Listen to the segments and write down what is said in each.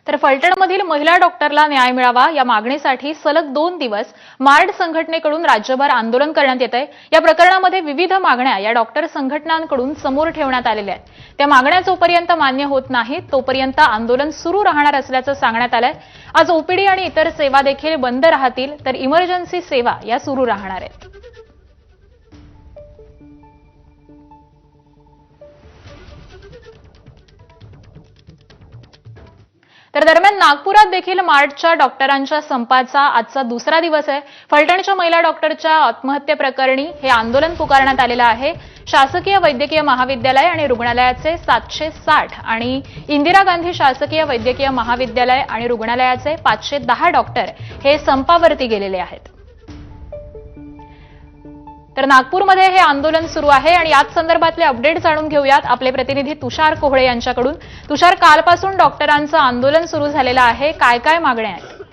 तर फलटणमधील महिला डॉक्टरला न्याय मिळावा या मागणीसाठी सलग 2 दिवस मार्ड संघटनेकडून राज्यभर आंदोलन करण्यात येत आहे। या प्रकरणामध्ये विविध मागण्या या डॉक्टर संघटनांकडून समोर ठेवण्यात आलेल्या आहेत। त्या मागण्या जोपर्यंत मान्य होत नाहीत तोपर्यंत आंदोलन सुरू राहणार असल्याचं सांगण्यात आलंय। आज ओपीडी आणि इतर सेवा देखील बंद राहतील तर इमर्जन्सी सेवा या सुरू राहणार आहेत। तर दरम्यान नागपुरात देखील मार्डच्या डॉक्टरांच्या संपाचा आजचा दुसरा दिवस आहे। फलटणच्या महिला डॉक्टरच्या आत्महत्येप्रकरणी हे आंदोलन पुकारण्यात आलेलं आहे। शासकीय वैद्यकीय महाविद्यालय आणि रुग्णालयाचे 760 आणि इंदिरा गांधी शासकीय वैद्यकीय महाविद्यालय आणि रुग्णालयाचे 510 डॉक्टर हे संपावरती गेलेले आहेत। तर नागपूरमध्ये हे आंदोलन सुरू आहे आणि याच संदर्भातले अपडेट जाणून घेऊयात आपले प्रतिनिधी तुषार कोहळे यांच्याकडून। तुषार, कालपासून डॉक्टरांचं आंदोलन सुरू झालेलं आहे, काय काय मागण्या आहेत?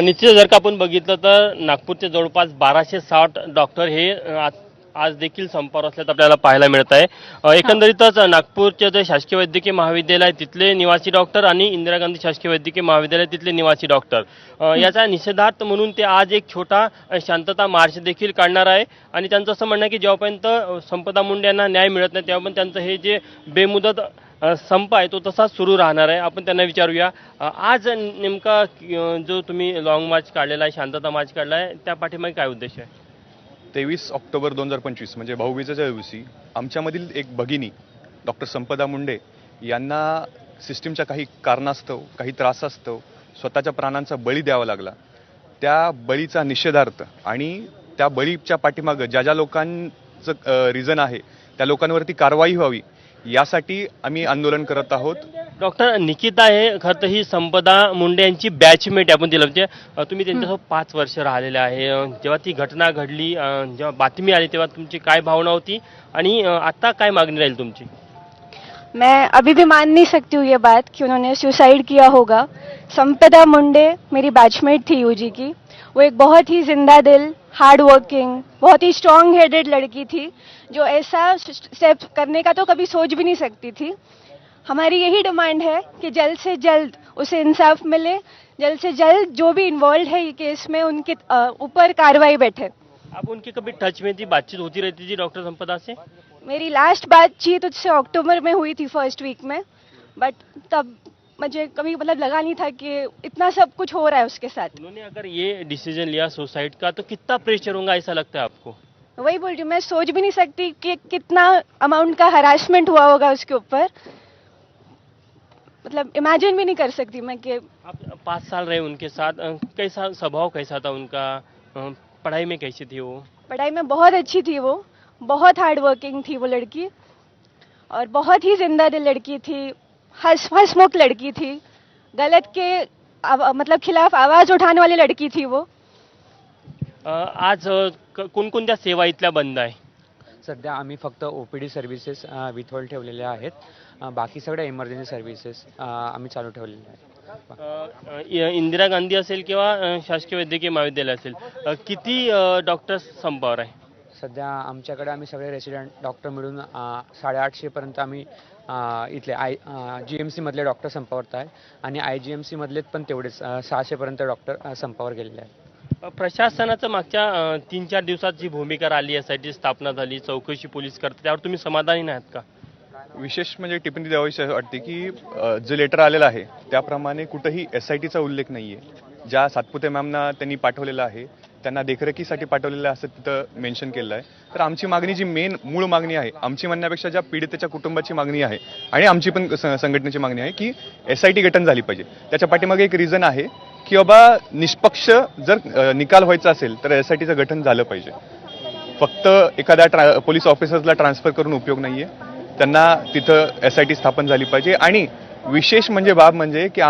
निश्चित जर का आपण बघितलं तर नागपूरचे जवळपास 1260 डॉक्टर हे आज देखील संपावर असल्याचं आपल्याला पाहायला मिळत आहे। एकंदरीतच नागपूरचे जे शासकीय वैद्यकीय महाविद्यालय तिथले निवासी डॉक्टर आणि इंदिरा गांधी शासकीय वैद्यकीय महाविद्यालय तिथले निवासी डॉक्टर याचा निषेधार्थ म्हणून ते आज एक छोटा शांतता मार्च देखील काढणार आहे। आणि त्यांचं असं म्हणणं आहे की जेव्हापर्यंत संपदा मुंडे यांना न्याय मिळत नाही तेव्हा पण त्यांचं हे जे बेमुदत संप आहे तो तसाच सुरू राहणार आहे। आपण त्यांना विचारूया, आज नेमका जो तुम्ही लॉंग मार्च काढलेला आहे, शांतता मार्च काढला आहे, त्या पाठीमागे काय उद्देश आहे? 23 ऑक्टोबर 2025 म्हणजे भाऊबीजेच्या दिवशी आमच्यामधील एक भगिनी डॉक्टर संपदा मुंडे यांना सिस्टीमच्या काही कारणास्तव, काही त्रासास्तव स्वतःच्या प्राणांचा बळी द्यावा लागला। त्या बळीचा निषेधार्थ आणि त्या बळीच्या पाठीमागं ज्या ज्या लोकांचं रिझन आहे त्या लोकांवरती कारवाई व्हावी यासाठी आम्ही आंदोलन करत आहोत। डॉक्टर निकिता हे खरं तर ही संपदा मुंडे यांची बॅचमेट आपण दिलं, म्हणजे तुम्ही त्यांच्यासोबत 5 वर्ष राहिलेले आहे। जेव्हा ती घटना घडली, जेव्हा बातमी आली तेव्हा तुमची काय भावना होती आणि आता काय मागणी राहील तुमची? मैं अभी भी मान नहीं सकती हूँ ये बात कि उन्होंने सुसाइड किया होगा। संपदा मुंडे मेरी बैचमेट थी यूजी की। वो एक बहुत ही जिंदा दिल, हार्ड वर्किंग, बहुत ही स्ट्रॉन्ग हेडेड लड़की थी जो ऐसा स्टेप करने का तो कभी सोच भी नहीं सकती थी। हमारी यही डिमांड है कि जल्द से जल्द उसे इंसाफ मिले, जल्द से जल्द जो भी इन्वॉल्व है ये केस में उनके ऊपर कार्रवाई बैठे। आप उनके कभी टच में थी, बातचीत होती रहती थी डॉक्टर संपदा से? मेरी लास्ट बातचीत उससे अक्टूबर में हुई थी, फर्स्ट वीक में, बट तब मुझे कभी मतलब लगा नहीं था कि इतना सब कुछ हो रहा है उसके साथ। उन्होंने अगर ये डिसीजन लिया सुसाइड का तो कितना प्रेशर होगा ऐसा लगता है आपको? वही बोल रही हूँ, मैं सोच भी नहीं सकती कि कितना अमाउंट का हरासमेंट हुआ होगा उसके ऊपर। मतलब इमेजिन भी नहीं कर सकती मैं कि आप 5 साल रहे उनके साथ, कैसा स्वभाव कैसा था उनका, पढ़ाई में कैसी थी वो? पढ़ाई में बहुत अच्छी थी वो, बहुत हार्ड वर्किंग थी वो लड़की और बहुत ही जिंदा दिल लड़की थी, हंसमुख लड़की थी, गलत के मतलब खिलाफ आवाज उठाने वाली लड़की थी वो। आज कोणकोणत्या सेवा इथल्या बंद आहे? सध्या आम्ही फक्त ओपीडी सर्व्हिसेस विथहोल्ड ठेवलेल्या आहेत, बाकी सगळ्या इमर्जन्सी सर्व्हिसेस आम्ही चालू ठेवलेल्या आहेत। इंदिरा गांधी असेल किंवा शासकीय वैद्यकीय महाविद्यालय असेल, किती डॉक्टर्स संपावर आहे? सध्या आमच्याकडे आम्ही सगळे रेसिडेंट डॉक्टर मिळून 850 पर्यंत आम्ही इथले GMC मधले डॉक्टर संपावर आहे आणि IGMC मधलेच पण तेवढेच 600 पर्यंत डॉक्टर संपावर गेलेले आहेत। प्रशासनाचं मागच्या 3-4 दिवसात जी भूमिका राहिली, SIT स्थापना झाली, चौकशी पोलीस करतात, त्यावर तुम्ही समाधानी नाहीत का? विशेष म्हणजे टिप्पणी द्यावीशी वाटते की जे लेटर आलेलं आहे त्याप्रमाणे कुठेही SITचा उल्लेख नाहीये। ज्या सातपुते मॅमना त्यांनी पाठवलेलं आहे त्यांना देखरेखीसाठी पाठवलेलं असं तिथं मेन्शन केलं आहे। तर आमची मागणी जी मूळ मागणी आहे, आमची म्हणण्यापेक्षा ज्या पीडितेच्या कुटुंबाची मागणी आहे आणि आमची पण संघटनेची मागणी आहे की SIT गठन झाली पाहिजे। त्याच्या पाठीमागे एक रिझन आहे की बाबा निष्पक्ष जर निकाल व्हायचा असेल तर SITचं गठन झालं पाहिजे। फक्त एखाद्या पोलीस ऑफिसर्सला ट्रान्सफर करून उपयोग नाहीये, त्यांना तिथं SIT स्थापन झाली पाहिजे। आणि विशेष म्हणजे बाब म्हणजे की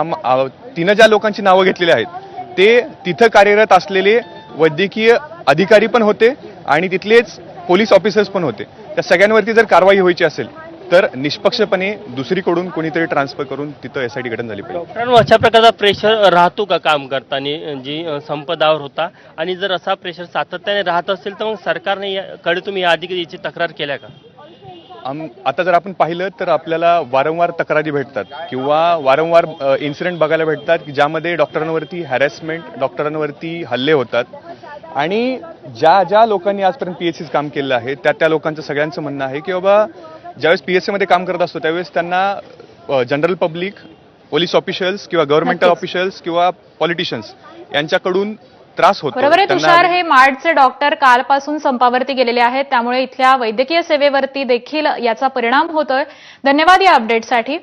तिनं ज्या लोकांची नावं घेतलेली आहेत ते तिथं कार्यरत असलेले वैद्यकीय अधिकारी पण होते आणि तिथलेच पोलीस ऑफिसर्स पण होते। त्या सगळ्यांवरती जर कारवाई व्हायची असेल तर निष्पक्षपणे दुसरीकडून कोणीतरी ट्रान्सफर करून तिथं SIT गठन झाली पाहिजे। डॉक्टरांवर अशा प्रकारचा प्रेशर राहतो का काम करताना, जी संपदावर होता, आणि जर असा प्रेशर सातत्याने राहत असेल तर मग सरकारने कडे तुम्ही याआधी याची तक्रार केल्या का? आता जर आपण पाहिलं तर आपल्याला वारंवार तक्रारी भेटतात किंवा वारंवार इन्सिडेंट बघायला भेटतात की ज्यामध्ये डॉक्टरांवरती हॅरेसमेंट, डॉक्टरांवरती हल्ले होतात. आणि ज्या लोकांनी आजपर्यंत PHCचं काम केलं आहे त्या लोकांचं सगळ्यांचं म्हणणं आहे की बाबा ज्यावेळेस PHCमध्ये काम करत असतो त्यावेळेस त्यांना जनरल पब्लिक, पोलीस ऑफिशियल्स किंवा गव्हर्नमेंटल नक्कीच. ऑफिशियल्स किंवा पॉलिटिशियन्स यांच्याकडून त्रास होतो. बरोबर आहे त्यांना- तुषार, हे मार्डचे डॉक्टर कालपासून संपावरती गेलेले आहेत, त्यामुळे इथल्या वैद्यकीय सेवेवरती देखील याचा परिणाम होतोय. धन्यवाद या अपडेटसाठी.